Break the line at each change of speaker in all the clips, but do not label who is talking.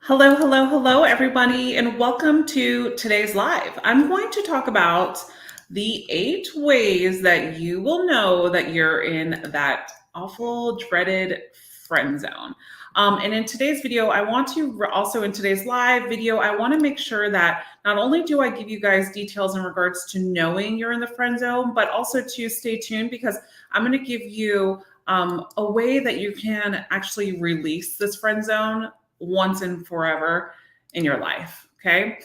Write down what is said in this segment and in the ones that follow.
Hello, hello, hello, everybody, and welcome to today's live. I'm going to talk about the 8 ways that you will know that you're in that awful, dreaded friend zone. And in today's video, I want to also in today's live video, I want to make sure that not only do I give you guys details in regards to knowing you're in the friend zone, but also to stay tuned because I'm going to give you a way that you can actually release this friend zone once and forever in your life. Okay.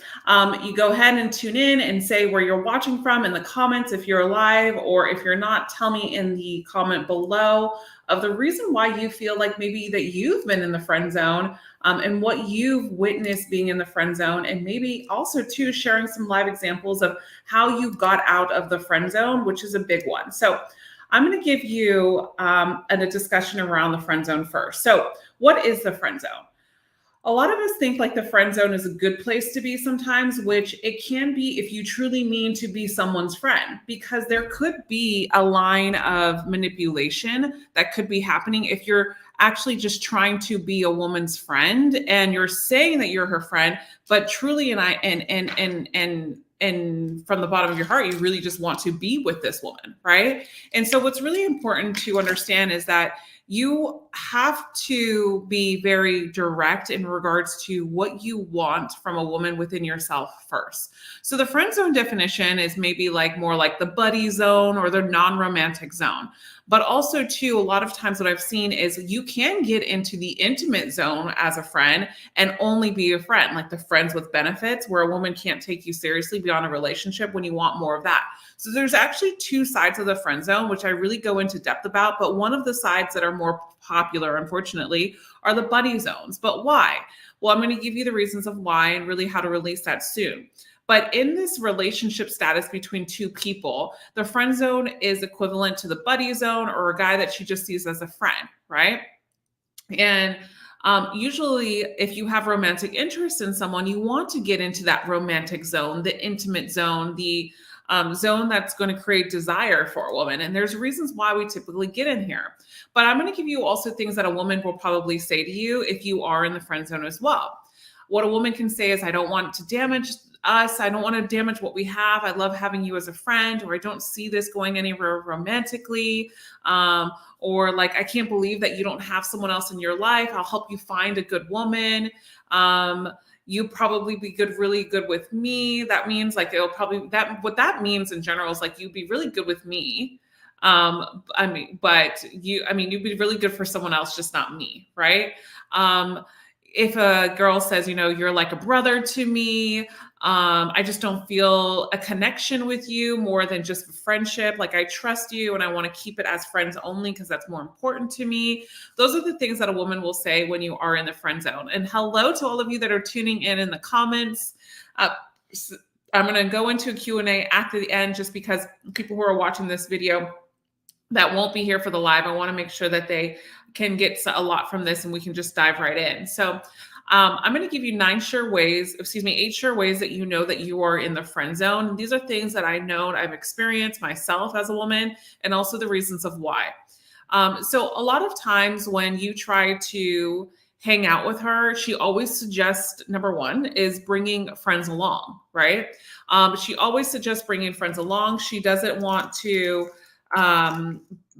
You go ahead and tune in and say where you're watching from in the comments if you're live, or if you're not, tell me in the comment below of the reason why you feel like maybe that you've been in the friend zone, and what you've witnessed being in the friend zone, and maybe also too sharing some live examples of how you got out of the friend zone, which is a big one. So I'm going to give you a discussion around the friend zone first. So what is the friend zone? A lot of us think like the friend zone is a good place to be sometimes, which it can be if you truly mean to be someone's friend, because there could be a line of manipulation that could be happening if you're actually just trying to be a woman's friend and you're saying that you're her friend, but truly and from the bottom of your heart, you really just want to be with this woman, right? And so what's really important to understand is that you have to be very direct in regards to what you want from a woman within yourself first. So the friend zone definition is maybe like more like the buddy zone or the non-romantic zone. But also too, a lot of times what I've seen is you can get into the intimate zone as a friend and only be a friend, like the friends with benefits, where a woman can't take you seriously beyond a relationship when you want more of that. So there's actually 2 sides of the friend zone, which I really go into depth about. But one of the sides that are more popular, unfortunately, are the buddy zones. But why? Well, I'm going to give you the reasons of why and really how to release that soon. But in this relationship status between 2 people, the friend zone is equivalent to the buddy zone or a guy that she just sees as a friend, right? And usually, if you have romantic interest in someone, you want to get into that romantic zone, the intimate zone, the zone that's going to create desire for a woman. And there's reasons why we typically get in here. But I'm going to give you also things that a woman will probably say to you if you are in the friend zone as well. What a woman can say is, I don't want to damage us. I don't want to damage what we have. I love having you as a friend, or I don't see this going anywhere romantically. Or like, I can't believe that you don't have someone else in your life. I'll help you find a good woman. You probably be really good with me. That means like what that means in general is like, you'd be really good with me. You'd be really good for someone else, just not me. Right. If a girl says, you're like a brother to me, I just don't feel a connection with you more than just a friendship. Like, I trust you and I want to keep it as friends only because that's more important to me. Those are the things that a woman will say when you are in the friend zone. And hello to all of you that are tuning in the comments. I'm going to go into a Q&A at the end, just because people who are watching this video that won't be here for the live, I want to make sure that they can get a lot from this and we can just dive right in. So I'm going to give you 8 sure ways that you know that you are in the friend zone. These are things that I know and I've experienced myself as a woman, and also the reasons of why. So a lot of times when you try to hang out with her, she always suggests, number one, is bringing friends along, right? She always suggests bringing friends along. She doesn't want to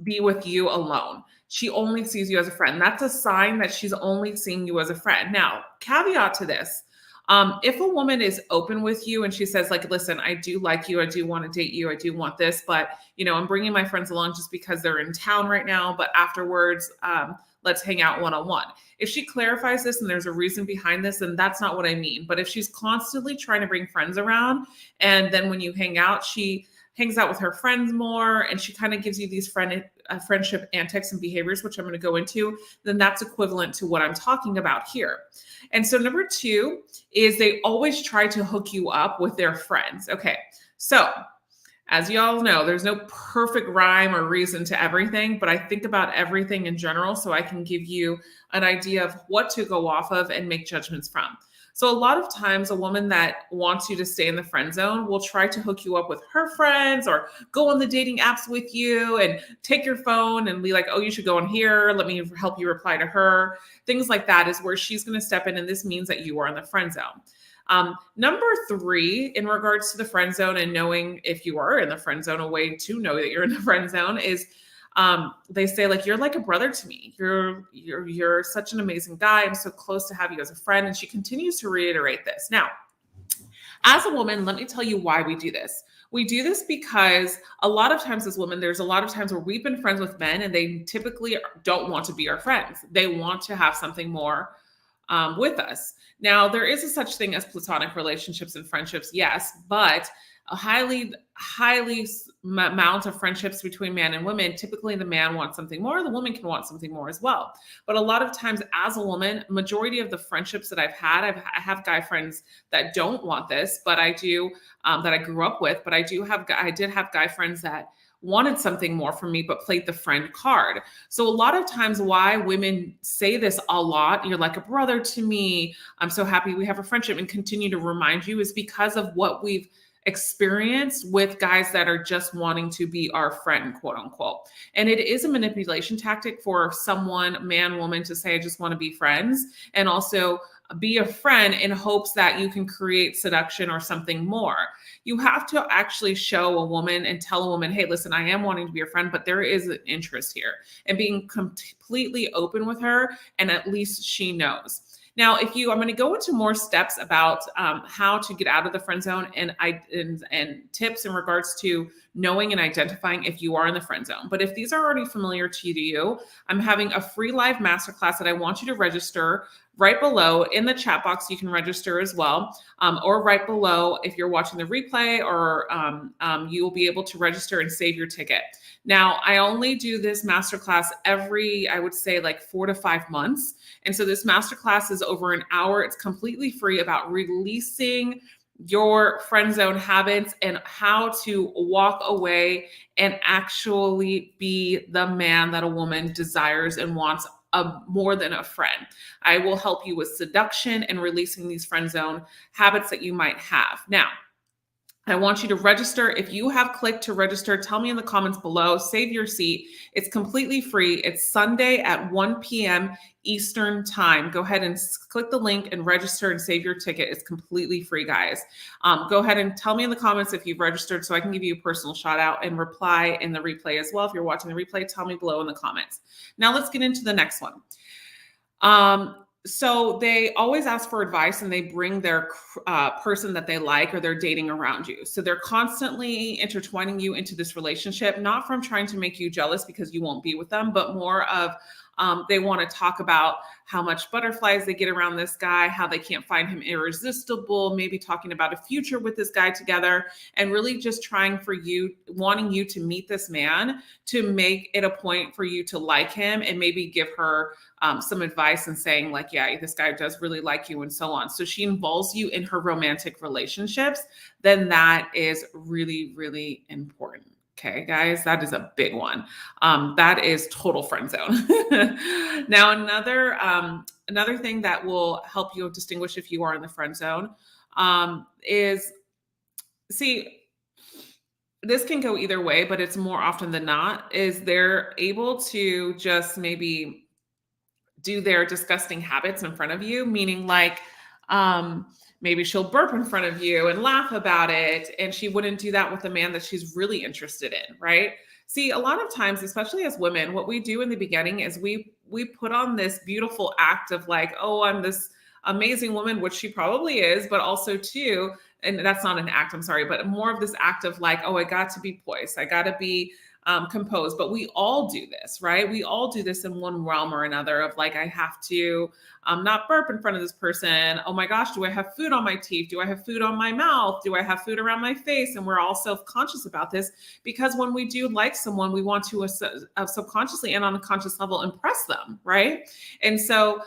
be with you alone. She only sees you as a friend. That's a sign that she's only seeing you as a friend. Now, caveat to this, if a woman is open with you and she says like, listen, I do like you. I do want to date you. I do want this, but I'm bringing my friends along just because they're in town right now. But afterwards, let's hang out one-on-one. If she clarifies this and there's a reason behind this, then that's not what I mean. But if she's constantly trying to bring friends around, and then when you hang out, she hangs out with her friends more, and she kind of gives you these friendship antics and behaviors, which I'm going to go into, then that's equivalent to what I'm talking about here. And so number 2 is they always try to hook you up with their friends. Okay, so as you all know, there's no perfect rhyme or reason to everything, but I think about everything in general so I can give you an idea of what to go off of and make judgments from. So a lot of times a woman that wants you to stay in the friend zone will try to hook you up with her friends or go on the dating apps with you and take your phone and be like, oh, you should go on here. Let me help you reply to her. Things like that is where she's going to step in. And this means that you are in the friend zone. Number three, in regards to the friend zone and knowing if you are in the friend zone, a way to know that you're in the friend zone is they say like, you're like a brother to me. You're such an amazing guy. I'm so close to have you as a friend. And she continues to reiterate this. Now, as a woman, let me tell you why we do this. We do this because a lot of times as women, there's a lot of times where we've been friends with men and they typically don't want to be our friends. They want to have something more with us. Now, there is a such thing as platonic relationships and friendships, yes, but a highly amount of friendships between man and women, typically the man wants something more, the woman can want something more as well. But a lot of times as a woman, majority of the friendships that I've had, I have guy friends that don't want this, but I do, that I grew up with, but I did have guy friends that wanted something more from me, but played the friend card. So a lot of times why women say this a lot, you're like a brother to me, I'm so happy we have a friendship, and continue to remind you, is because of what we've experienced with guys that are just wanting to be our friend, quote unquote. And it is a manipulation tactic for someone, man, woman, to say, I just want to be friends, and also be a friend in hopes that you can create seduction or something more. You have to actually show a woman and tell a woman, hey, listen, I am wanting to be your friend, but there is an interest here, and being completely open with her, and at least she knows. Now, I'm going to go into more steps about how to get out of the friend zone and tips in regards to knowing and identifying if you are in the friend zone. But if these are already familiar to you, I'm having a free live masterclass that I want you to register. Right below in the chat box, you can register as well, or right below if you're watching the replay, or you will be able to register and save your ticket. Now, I only do this masterclass every, I would say, like 4 to 5 months. And so this masterclass is over an hour. It's completely free, about releasing your friend zone habits and how to walk away and actually be the man that a woman desires and wants, more than a friend. I will help you with seduction and releasing these friend zone habits that you might have. Now, I want you to register. If you have clicked to register, tell me in the comments below, save your seat. It's completely free. It's Sunday at 1 p.m. Eastern time. Go ahead and click the link and register and save your ticket. It's completely free, guys. Go ahead and tell me in the comments if you've registered so I can give you a personal shout out and reply in the replay as well. If you're watching the replay, tell me below in the comments. Now let's get into the next one. So they always ask for advice, and they bring their person that they like or they're dating around you. So they're constantly intertwining you into this relationship, not from trying to make you jealous because you won't be with them, but more of they want to talk about how much butterflies they get around this guy, how they can't find him irresistible, maybe talking about a future with this guy together, and really just wanting you to meet this man, to make it a point for you to like him, and maybe give her some advice and saying like, yeah, this guy does really like you, and so on. So she involves you in her romantic relationships. Then that is really, really important. Okay, guys, that is a big one. That is total friend zone. Now, another thing that will help you distinguish if you are in the friend zone is, see, this can go either way, but it's more often than not, is they're able to just maybe do their disgusting habits in front of you, meaning like, maybe she'll burp in front of you and laugh about it. And she wouldn't do that with a man that she's really interested in, right? See, a lot of times, especially as women, what we do in the beginning is we put on this beautiful act of like, oh, I'm this amazing woman, which she probably is, but also too, and that's not an act, I'm sorry, but more of this act of like, oh, I got to be poised. I got to be composed. But we all do this, right? We all do this in one realm or another of like, I have to not burp in front of this person. Oh my gosh, do I have food on my teeth? Do I have food on my mouth? Do I have food around my face? And we're all self-conscious about this because when we do like someone, we want to subconsciously and on a conscious level impress them, right? And so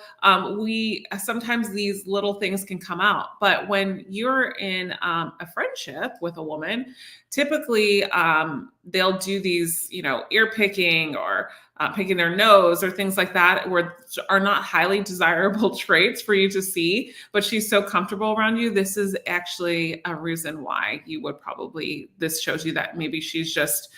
sometimes these little things can come out. But when you're in a friendship with a woman, typically they'll do these, ear picking or picking their nose or things like that, where are not highly desirable traits for you to see, but she's so comfortable around you. This is actually a reason why you would probably, this shows you that maybe she's just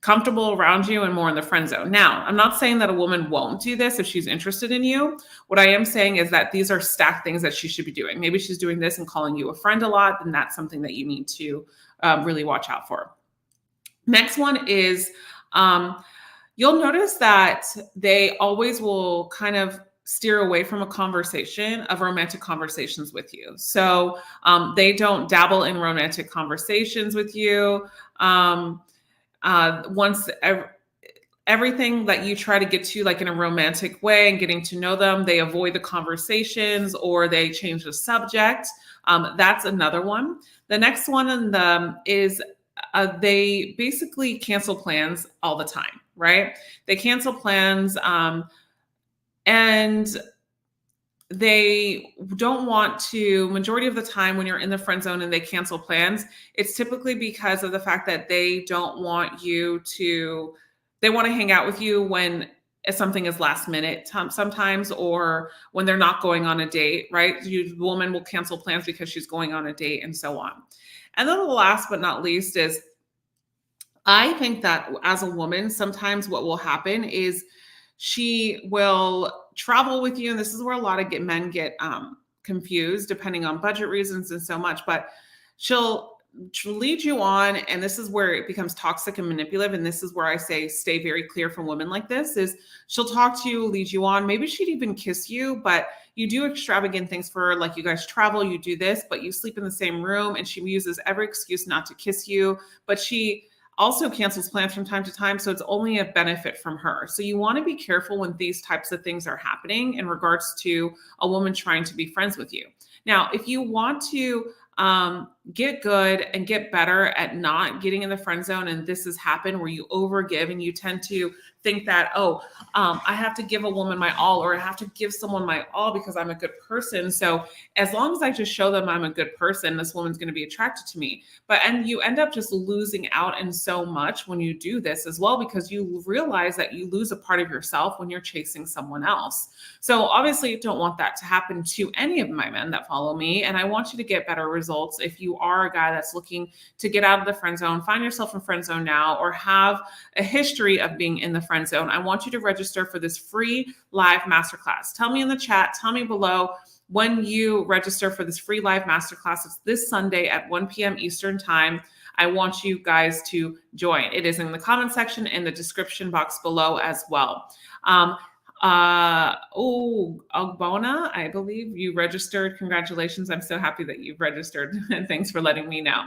comfortable around you and more in the friend zone. Now, I'm not saying that a woman won't do this if she's interested in you. What I am saying is that these are stacked things that she should be doing. Maybe she's doing this and calling you a friend a lot, and that's something that you need to really watch out for. Next one is, you'll notice that they always will kind of steer away from a conversation of romantic conversations with you. So they don't dabble in romantic conversations with you. Once everything that you try to get to, like in a romantic way and getting to know them, they avoid the conversations or they change the subject. That's another one. The next one is they basically cancel plans all the time, right? They cancel plans and they don't want to, majority of the time when you're in the friend zone and they cancel plans, it's typically because of the fact that they don't want you to, they want to hang out with you when something is last minute sometimes, or when they're not going on a date, right? The woman will cancel plans because she's going on a date and so on. And then the last but not least is, I think that as a woman, sometimes what will happen is she will travel with you. And this is where a lot of men get confused depending on budget reasons and so much, but she'll lead you on. And this is where it becomes toxic and manipulative. And this is where I say, stay very clear from women like this, is she'll talk to you, lead you on. Maybe she'd even kiss you, but you do extravagant things for her. Like you guys travel, you do this, but you sleep in the same room, and she uses every excuse not to kiss you, but she also cancels plans from time to time. So it's only a benefit from her. So you want to be careful when these types of things are happening in regards to a woman trying to be friends with you. Now, if you want to get good and get better at not getting in the friend zone, and this has happened where you overgive and you tend to think that, I have to give a woman my all, or I have to give someone my all because I'm a good person. So as long as I just show them I'm a good person, this woman's going to be attracted to me. And you end up just losing out in so much when you do this as well, because you realize that you lose a part of yourself when you're chasing someone else. So obviously you don't want that to happen to any of my men that follow me. And I want you to get better results. If you are a guy that's looking to get out of the friend zone, find yourself in friend zone now, or have a history of being in the friend zone, I want you to register for this free live masterclass. Tell me in the chat, tell me below when you register for this free live masterclass. It's this Sunday at 1 p.m. Eastern time. I want you guys to join. It is in the comment section and the description box below as well. Ogbona, I believe you registered. Congratulations. I'm so happy that you've registered, and thanks for letting me know.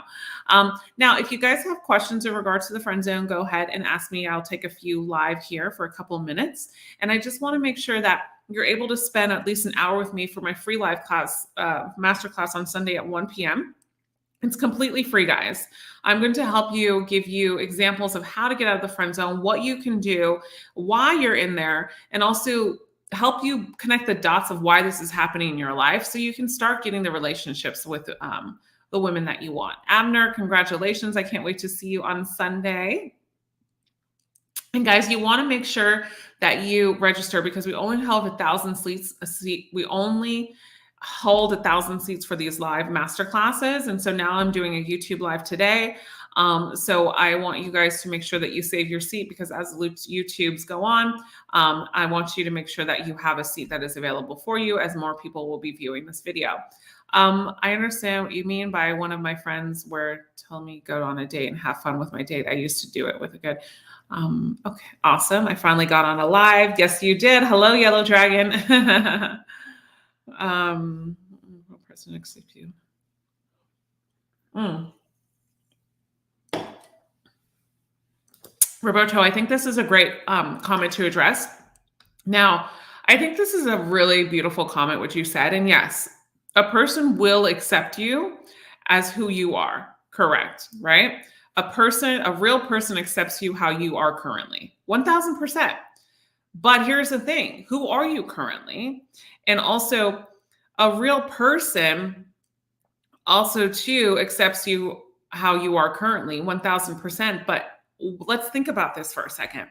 Now, if you guys have questions in regards to the friend zone, go ahead and ask me. I'll take a few live here for a couple of minutes. And I just want to make sure that you're able to spend at least an hour with me for my free live class, masterclass on Sunday at 1 p.m. It's completely free, guys. I'm going to help you, give you examples of how to get out of the friend zone, what you can do, why you're in there, and also help you connect the dots of why this is happening in your life so you can start getting the relationships with the women that you want. Abner, congratulations. I can't wait to see you on Sunday. And guys, you want to make sure that you register, because we only have 1,000 seats. We only hold 1,000 seats for these live master classes. And so now I'm doing a YouTube live today. So I want you guys to make sure that you save your seat, because as YouTubes go on, I want you to make sure that you have a seat that is available for you, as more people will be viewing this video. I understand what you mean by one of my friends where told me go on a date and have fun with my date. I used to do it with a good, okay, awesome. I finally got on a live. Yes, you did. Hello, Yellow Dragon. What person accepts you? Roberto, I think this is a great comment to address. Now, I think this is a really beautiful comment, what you said. And yes, a person will accept you as who you are. Correct, right? A real person accepts you how you are currently. 1,000%. But here's the thing. Who are you currently? And also, a real person also too accepts you how you are currently, 1,000%. But let's think about this for a second.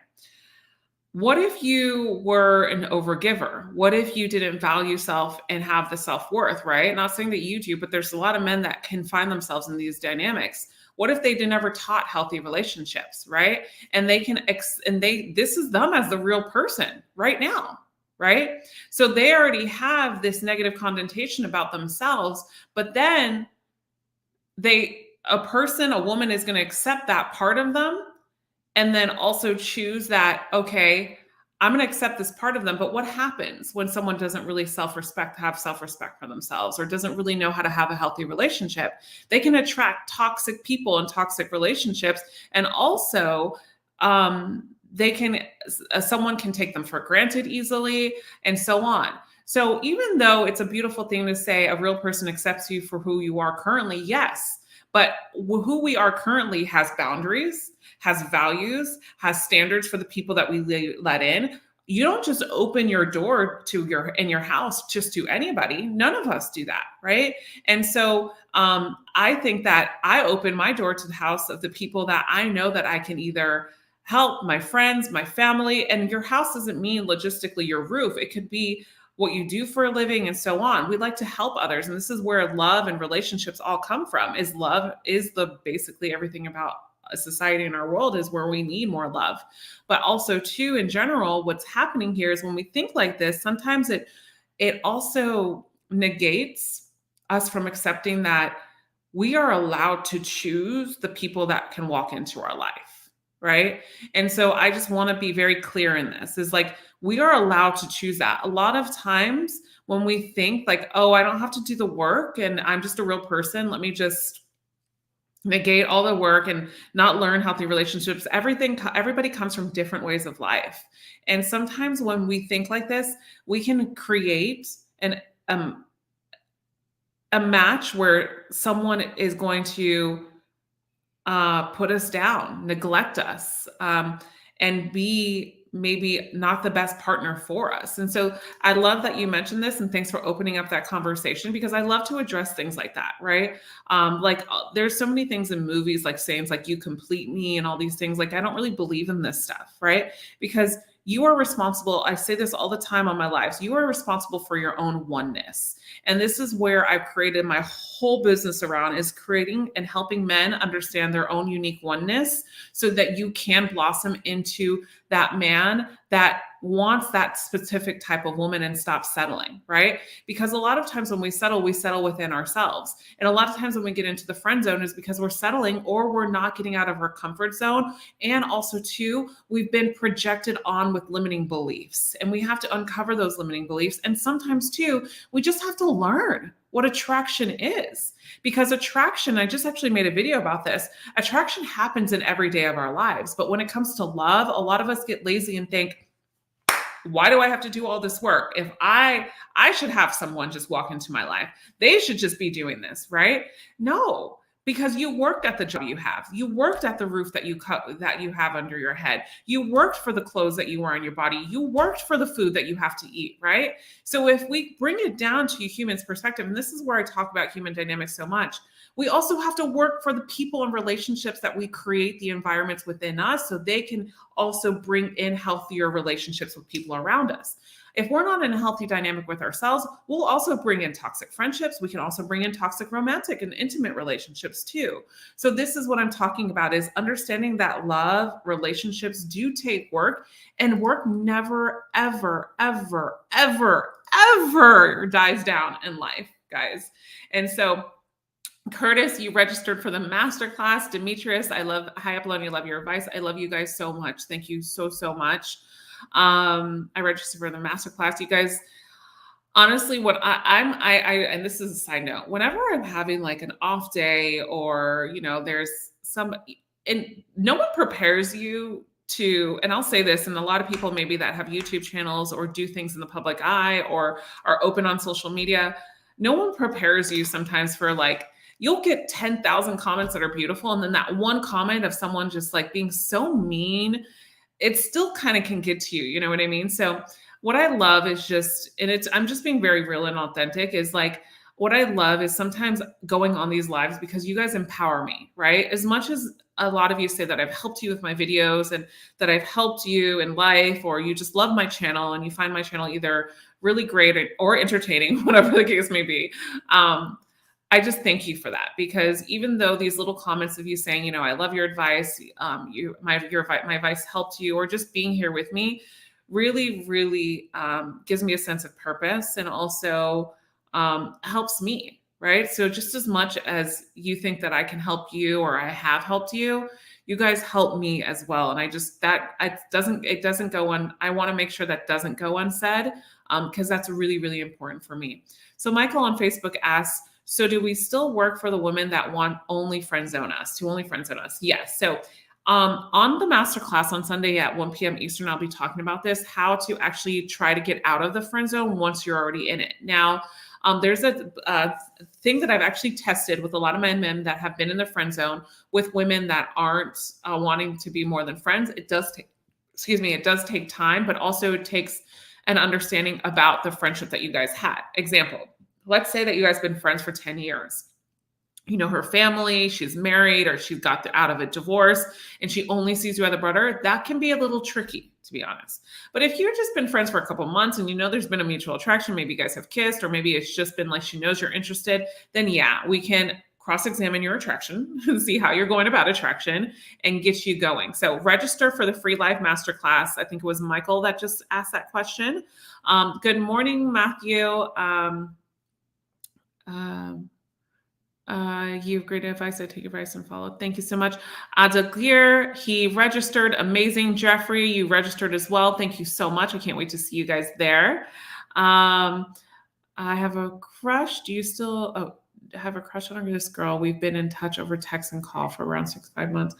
What if you were an overgiver? What if you didn't value self and have the self-worth, right? Not saying that you do, but there's a lot of men that can find themselves in these dynamics. What if they never taught healthy relationships, right? And they can, this is them as the real person right now, right? So they already have this negative connotation about themselves, but then a woman is going to accept that part of them and then also choose that, okay, I'm going to accept this part of them. But what happens when someone doesn't really have self-respect for themselves, or doesn't really know how to have a healthy relationship? They can attract toxic people and toxic relationships. And also, someone can take them for granted easily, and so on. So even though it's a beautiful thing to say a real person accepts you for who you are currently, yes, but who we are currently has boundaries, has values, has standards for the people that we let in. You don't just open your door in your house just to anybody. None of us do that, right? And so I think that I open my door to the house of the people that I know that I can either help, my friends, my family. And your house doesn't mean logistically your roof. It could be what you do for a living and so on. We like to help others. And this is where love and relationships all come from. Love is basically everything about a society in our world, is where we need more love. But also too, in general, what's happening here is when we think like this, sometimes it also negates us from accepting that we are allowed to choose the people that can walk into our life, right? And so I just want to be very clear in this, is like, we are allowed to choose that. A lot of times when we think like, oh, I don't have to do the work and I'm just a real person, let me just negate all the work and not learn healthy relationships. Everybody comes from different ways of life. And sometimes when we think like this, we can create a match where someone is going to put us down, neglect us, and be maybe not the best partner for us. And so I love that you mentioned this, and thanks for opening up that conversation, because I love to address things like that, right? There's so many things in movies, like sayings like "you complete me" and all these things. Like, I don't really believe in this stuff, right? Because you are responsible. I say this all the time on my lives. You are responsible for your own oneness. And this is where I've created my whole business around, is creating and helping men understand their own unique oneness so that you can blossom into that man that wants that specific type of woman and stop settling, right? Because a lot of times when we settle within ourselves. And a lot of times when we get into the friend zone is because we're settling, or we're not getting out of our comfort zone. And also too, we've been projected on with limiting beliefs, and we have to uncover those limiting beliefs. And sometimes too, we just have to learn what attraction is, because attraction, I just actually made a video about this. Attraction happens in every day of our lives. But when it comes to love, a lot of us get lazy and think, why do I have to do all this work? If I should have someone just walk into my life. They should just be doing this, right? No, because you worked at the job you have. You worked at the roof that you have under your head. You worked for the clothes that you wear on your body. You worked for the food that you have to eat, right? So if we bring it down to a human's perspective, and this is where I talk about human dynamics so much, we also have to work for the people and relationships that we create, the environments within us, so they can also bring in healthier relationships with people around us. If we're not in a healthy dynamic with ourselves, we'll also bring in toxic friendships. We can also bring in toxic romantic and intimate relationships too. So this is what I'm talking about, is understanding that love, relationships do take work, and work never, ever, ever, ever, ever dies down in life, guys. And so Curtis, you registered for the masterclass. Demetrius, hi Apollonia, love your advice. I love you guys so much. Thank you so, so much. I registered for the masterclass. You guys, honestly, and this is a side note, whenever I'm having like an off day, or, there's and no one prepares you to, and I'll say this, and a lot of people maybe that have YouTube channels or do things in the public eye or are open on social media, no one prepares you sometimes for like, you'll get 10,000 comments that are beautiful. And then that one comment of someone just like being so mean, it still kind of can get to you. You know what I mean? So what I love is just, I'm just being very real and authentic, is like, what I love is sometimes going on these lives because you guys empower me, right? As much as a lot of you say that I've helped you with my videos and that I've helped you in life, or you just love my channel and you find my channel either really great or entertaining, whatever the case may be. I just thank you for that, because even though these little comments of you saying, you know, I love your advice, my advice helped you, or just being here with me, really, really gives me a sense of purpose, and also helps me, right? So just as much as you think that I can help you or I have helped you, you guys help me as well. And I just, that it doesn't go on. I want to make sure that doesn't go unsaid, because that's really, really important for me. So Michael on Facebook asks, so do we still work for the women that want only friend zone us, to only friend zone us? Yes. So on the masterclass on Sunday at 1 p.m. Eastern, I'll be talking about this, how to actually try to get out of the friend zone once you're already in it. Now, there's a thing that I've actually tested with a lot of men that have been in the friend zone with women that aren't wanting to be more than friends. It does take time, but also it takes an understanding about the friendship that you guys had. Example, let's say that you guys have been friends for 10 years. You know her family, she's married, or she got out of a divorce and she only sees you as a brother. That can be a little tricky, to be honest. But if you've just been friends for a couple months and you know there's been a mutual attraction, maybe you guys have kissed, or maybe it's just been like she knows you're interested, then yeah, we can cross-examine your attraction and see how you're going about attraction and get you going. So register for the free live masterclass. I think it was Michael that just asked that question. Good morning, Matthew. You have great advice. I take advice and follow. Thank you so much. Adagir, he registered. Amazing. Jeffrey, you registered as well. Thank you so much. I can't wait to see you guys there. I have a crush. Do you still have a crush on this girl? We've been in touch over text and call for around 6-5 months.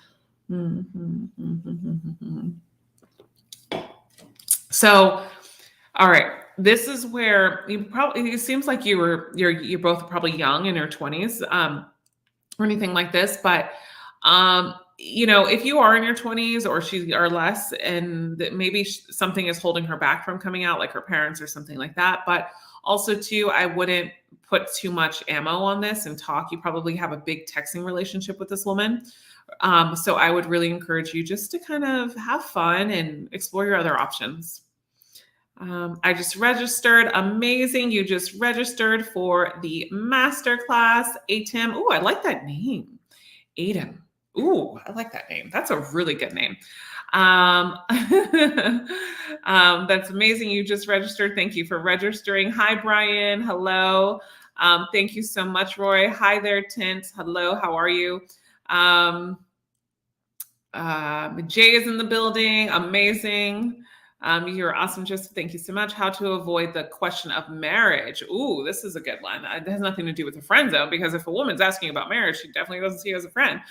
So, all right. This is where it seems like you're both probably young, in your 20s, or anything like this. But, you know, if you are in your 20s or less, and that maybe something is holding her back from coming out, like her parents or something like that. But also too, I wouldn't put too much ammo on this and talk. You probably have a big texting relationship with this woman. So I would really encourage you just to kind of have fun and explore your other options. I just registered. Amazing. You just registered for the masterclass. Atim. Oh, I like that name. Atim. Ooh, I like that name. That's a really good name. That's amazing. You just registered. Thank you for registering. Hi, Brian. Hello. Thank you so much, Roy. Hi there, Tint. Hello. How are you? Jay is in the building. Amazing. You're awesome, Joseph. Thank you so much. How to avoid the question of marriage. Ooh, this is a good one. It has nothing to do with the friend zone, because if a woman's asking about marriage, she definitely doesn't see you as a friend.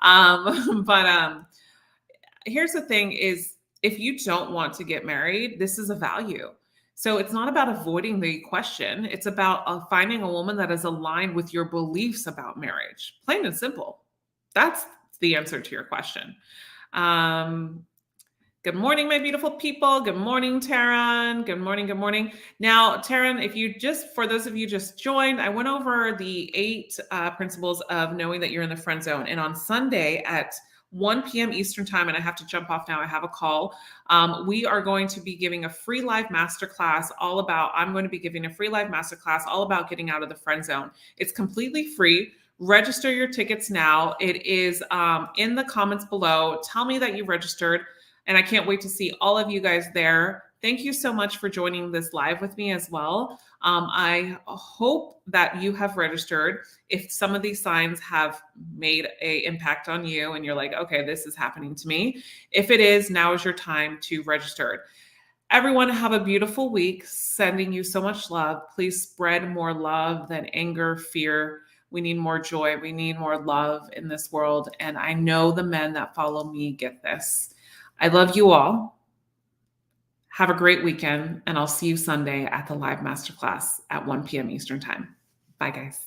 But here's the thing is, if you don't want to get married, this is a value. So it's not about avoiding the question. It's about finding a woman that is aligned with your beliefs about marriage. Plain and simple. That's the answer to your question. Good morning, my beautiful people. Good morning, Taryn. Good morning. Good morning. Now, Taryn, for those of you just joined, I went over the 8 principles of knowing that you're in the friend zone. And on Sunday at 1 p.m. Eastern time, and I have to jump off now, I have a call. We are going to be giving a free live masterclass I'm going to be giving a free live masterclass all about getting out of the friend zone. It's completely free. Register your tickets now. It is in the comments below. Tell me that you registered. And I can't wait to see all of you guys there. Thank you so much for joining this live with me as well. I hope that you have registered. If some of these signs have made an impact on you and you're like, okay, this is happening to me. If it is, now is your time to register. Everyone have a beautiful week. Sending you so much love. Please spread more love than anger, fear. We need more joy. We need more love in this world. And I know the men that follow me get this. I love you all. Have a great weekend, and I'll see you Sunday at the live masterclass at 1 p.m. Eastern time. Bye, guys.